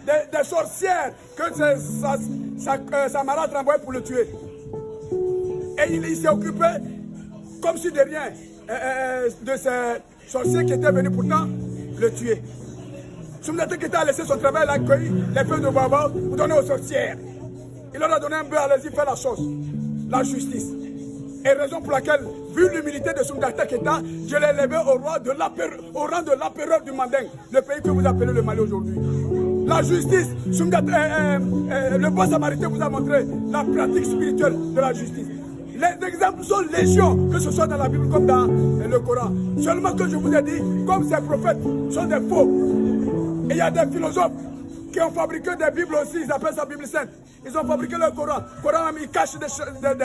des sorcières que sa malade envoyait pour le tuer. Et il s'est occupé, comme si de rien, de ces sorciers qui étaient venus pourtant le tuer. Soumdiata Keïta a laissé son travail, il a accueilli les feux de Baba pour donner aux sorcières. Il leur a donné un peu, allez-y, faire la chose, la justice. Et raison pour laquelle, vu l'humilité de Soumdiata Keïta, je l'ai élevé au rang de l'empereur du Manding, le pays que vous appelez le Mali aujourd'hui. La justice, le bon samaritain vous a montré la pratique spirituelle de la justice. Les exemples sont légion, que ce soit dans la Bible comme dans le Coran. Seulement que je vous ai dit, comme ces prophètes sont des faux, et il y a des philosophes qui ont fabriqué des Bibles aussi, ils appellent ça Bible sainte. Ils ont fabriqué le Coran. Le Coran même, il cache des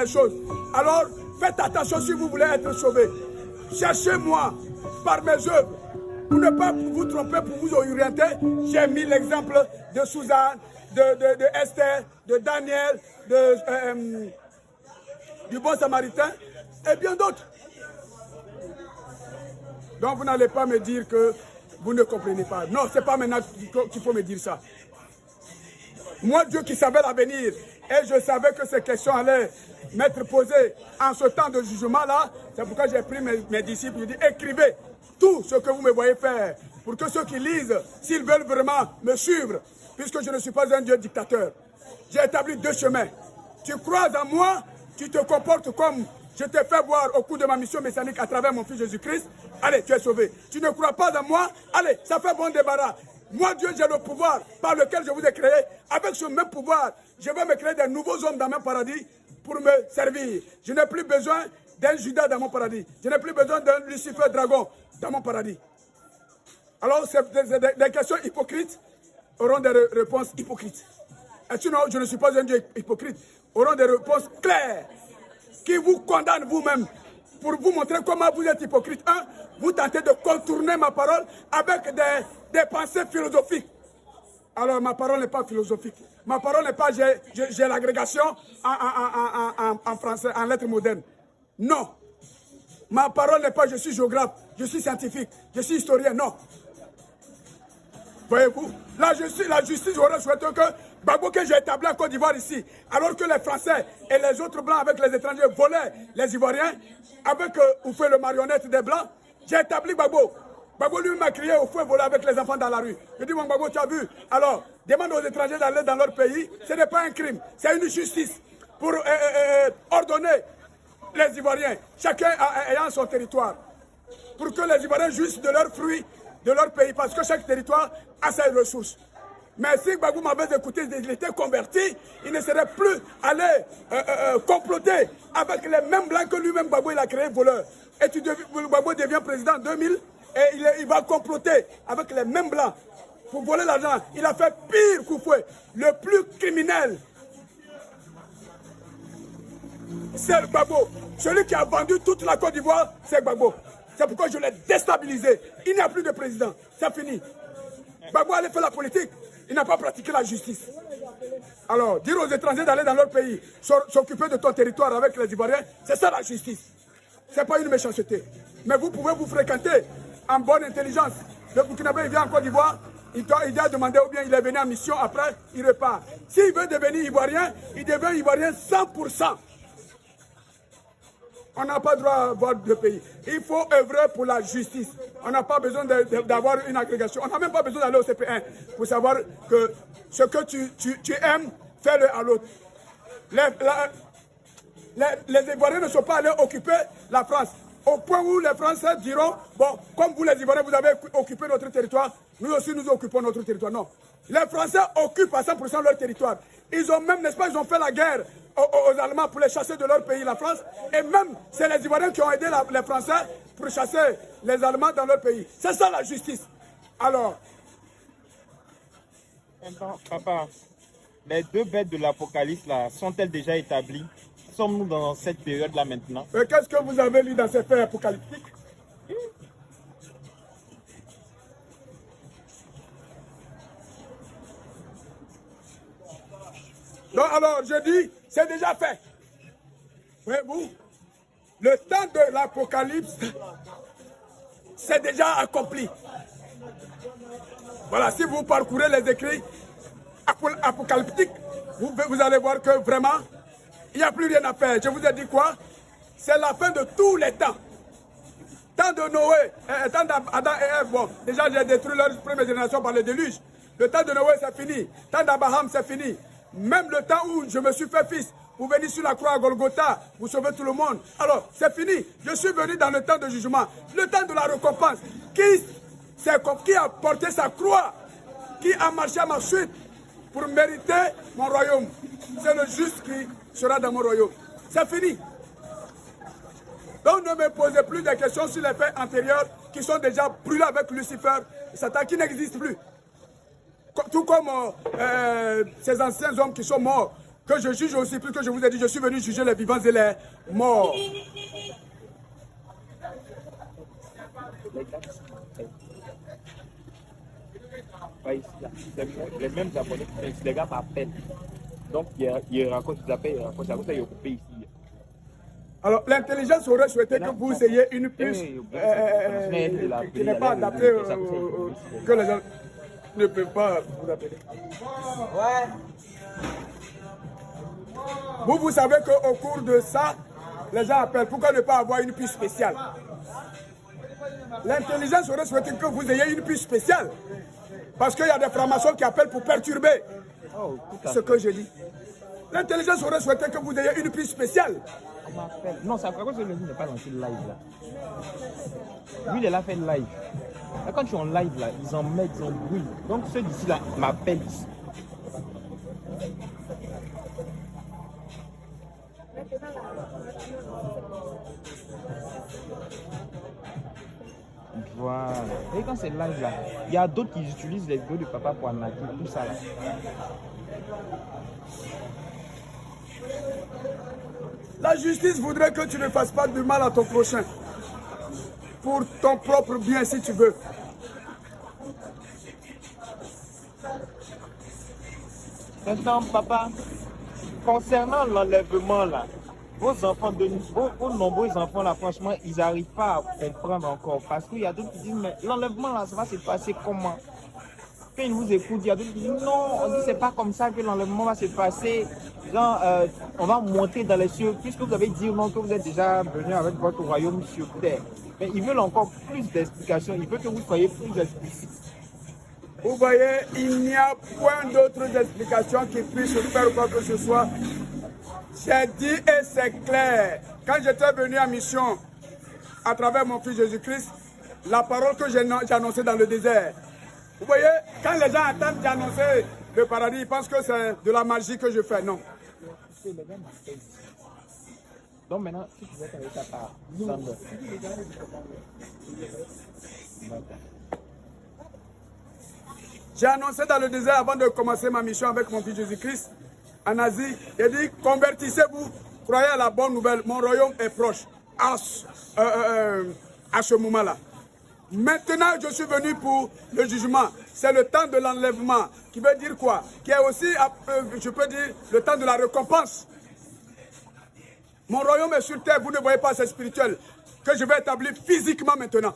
choses. Alors, faites attention si vous voulez être sauvés. Cherchez-moi par mes œuvres. Pour ne pas vous tromper, pour vous orienter, j'ai mis l'exemple de Suzanne, de Esther, de Daniel, du bon samaritain et bien d'autres. Donc vous n'allez pas me dire que vous ne comprenez pas. Non, ce n'est pas maintenant qu'il faut me dire ça. Moi, Dieu qui savait l'avenir, et je savais que ces questions allaient m'être posées en ce temps de jugement-là, c'est pourquoi j'ai pris mes disciples, je dis, écrivez tout ce que vous me voyez faire, pour que ceux qui lisent, s'ils veulent vraiment me suivre, puisque je ne suis pas un Dieu dictateur, j'ai établi 2 chemins. Tu crois en moi, tu te comportes comme je t'ai fait voir au cours de ma mission messianique à travers mon fils Jésus-Christ, allez, tu es sauvé. Tu ne crois pas en moi, allez, ça fait bon débarras. Moi, Dieu, j'ai le pouvoir par lequel je vous ai créé. Avec ce même pouvoir, je vais me créer de nouveaux hommes dans mon paradis pour me servir. Je n'ai plus besoin d'un Judas dans mon paradis. Je n'ai plus besoin d'un Lucifer dragon dans mon paradis. Alors, des questions hypocrites auront des réponses hypocrites. Et sinon, je ne suis pas un Dieu hypocrite. Auront des réponses claires qui vous condamnent vous-même pour vous montrer comment vous êtes hypocrite. Un, vous tentez de contourner ma parole avec des pensées philosophiques. Alors, ma parole n'est pas philosophique. Ma parole n'est pas j'ai l'agrégation en français, en lettres modernes. Non. Ma parole n'est pas je suis géographe, je suis scientifique, je suis historien. Non. Voyez-vous, la justice aurait souhaité que Gbagbo que j'ai établi en Côte d'Ivoire ici, alors que les Français et les autres Blancs avec les étrangers volaient les Ivoiriens, avec Oufé le marionnette des Blancs, j'ai établi Gbagbo. Gbagbo lui m'a crié au feu voler avec les enfants dans la rue. Je dis, mon Gbagbo, tu as vu? Alors, demande aux étrangers d'aller dans leur pays, ce n'est pas un crime, c'est une justice pour ordonner les Ivoiriens, chacun ayant son territoire, pour que les Ivoiriens jouissent de leurs fruits, de leur pays, parce que chaque territoire a ses ressources. Mais si Gbagbo m'avait écouté, il était converti, il ne serait plus allé comploter avec les mêmes blancs que lui-même Gbagbo il a créé voleur. Et Gbagbo devient président en 2000 et il va comploter avec les mêmes blancs pour voler l'argent. Il a fait pire qu'Oufoué, le plus criminel. C'est Gbagbo. Celui qui a vendu toute la Côte d'Ivoire, c'est Gbagbo. C'est pourquoi je l'ai déstabilisé. Il n'y a plus de président. C'est fini. Gbagbo allait faire la politique. Il n'a pas pratiqué la justice. Alors, dire aux étrangers d'aller dans leur pays, s'occuper de ton territoire avec les Ivoiriens, c'est ça la justice. Ce n'est pas une méchanceté. Mais vous pouvez vous fréquenter en bonne intelligence. Le Burkinabé, il vient en Côte d'Ivoire, il doit demander ou bien il est venu en mission, après, il repart. S'il veut devenir Ivoirien, il devient Ivoirien 100%. On n'a pas le droit à avoir de pays. Il faut œuvrer pour la justice. On n'a pas besoin d'avoir une agrégation. On n'a même pas besoin d'aller au CP1 pour savoir que ce que tu aimes, fais-le à l'autre. Les Ivoiriens ne sont pas allés occuper la France. Au point où les Français diront, bon, comme vous les Ivoiriens, vous avez occupé notre territoire, nous aussi nous occupons notre territoire. Non. Les Français occupent à 100% leur territoire. Ils ont même, n'est-ce pas, ils ont fait la guerre aux Allemands pour les chasser de leur pays, la France. Et même, c'est les Ivoiriens qui ont aidé les Français pour chasser les Allemands dans leur pays. C'est ça la justice. Alors... Papa, les 2 bêtes de l'Apocalypse, là, sont-elles déjà établies? Sommes-nous dans cette période-là maintenant? Mais qu'est-ce que vous avez lu dans ces faits apocalyptiques? Donc alors, je dis, c'est déjà fait. Voyez-vous, le temps de l'Apocalypse, c'est déjà accompli. Voilà, si vous parcourez les écrits, apocalyptique, vous allez voir que vraiment, il n'y a plus rien à faire. Je vous ai dit quoi? C'est la fin de tous les temps. Temps de Noé, temps d'Adam et Ève, bon, déjà j'ai détruit leur première génération par le déluge. Le temps de Noé, c'est fini. Le temps d'Abraham, c'est fini. Même le temps où je me suis fait fils, vous venez sur la croix à Golgotha, vous sauvez tout le monde. Alors, c'est fini. Je suis venu dans le temps de jugement, le temps de la récompense. Qui a porté sa croix, qui a marché à ma suite pour mériter mon royaume. C'est le juste qui sera dans mon royaume. C'est fini. Donc ne me posez plus de questions sur les faits antérieurs qui sont déjà brûlés avec Lucifer et Satan qui n'existe plus. Tout comme ces anciens hommes qui sont morts, que je juge aussi, plus que je vous ai dit, je suis venu juger les vivants et les morts. Les mêmes abonnés, les gars m'appellent. Donc ils racontent, ils appellent, ils racontent, ça vous coupé ici. Alors, l'intelligence aurait souhaité que vous ayez une puce qui n'est pas adaptée, que les gens ne peuvent pas vous appeler. Vous savez qu'au cours de ça, les gens appellent. Pourquoi ne pas avoir une puce spéciale? L'intelligence aurait souhaité que vous ayez une puce spéciale. Parce qu'il y a des francs-maçons qui appellent pour perturber ce que je dis. L'intelligence aurait souhaité que vous ayez une puce spéciale. Non, c'est à cause que le n'est pas lancé le live là. Lui, il est là fait le live. Là, quand tu es en live là, ils en mettent, ils en brûlent. Donc ceux d'ici là m'appellent ici. Voilà. Et quand c'est live là, il y a d'autres qui utilisent les vidéos de papa pour arnaquer, tout ça là. La justice voudrait que tu ne fasses pas du mal à ton prochain. Pour ton propre bien, si tu veux. Maintenant, papa, concernant l'enlèvement là, vos nombreux enfants là, franchement, ils n'arrivent pas à comprendre encore. Parce qu'il y a d'autres qui disent, mais l'enlèvement là, ça va se passer comment? Quand ils vous écoutent, il y a d'autres qui disent, non, on dit c'est pas comme ça que l'enlèvement va se passer. Genre, on va monter dans les cieux, puisque vous avez dit non, que vous êtes déjà venu avec votre royaume sur terre. Mais ils veulent encore plus d'explications, ils veulent que vous soyez plus explicite. Vous voyez, il n'y a point d'autres explications qui puissent faire quoi que ce soit. J'ai dit et c'est clair. Quand j'étais venu en mission à travers mon fils Jésus-Christ, la parole que j'ai annoncée dans le désert. Vous voyez, quand les gens attendent d'annoncer le paradis, ils pensent que c'est de la magie que je fais. Non. Donc maintenant, si tu veux faire ça par Sandra. J'ai annoncé dans le désert avant de commencer ma mission avec mon fils Jésus-Christ en Asie. J'ai dit, convertissez-vous, croyez à la bonne nouvelle, mon royaume est proche à ce moment-là. Maintenant, je suis venu pour le jugement. C'est le temps de l'enlèvement. Qui veut dire quoi? Qui est aussi, je peux dire, le temps de la récompense. Mon royaume est sur terre, vous ne voyez pas, c'est spirituel. Que je vais établir physiquement maintenant.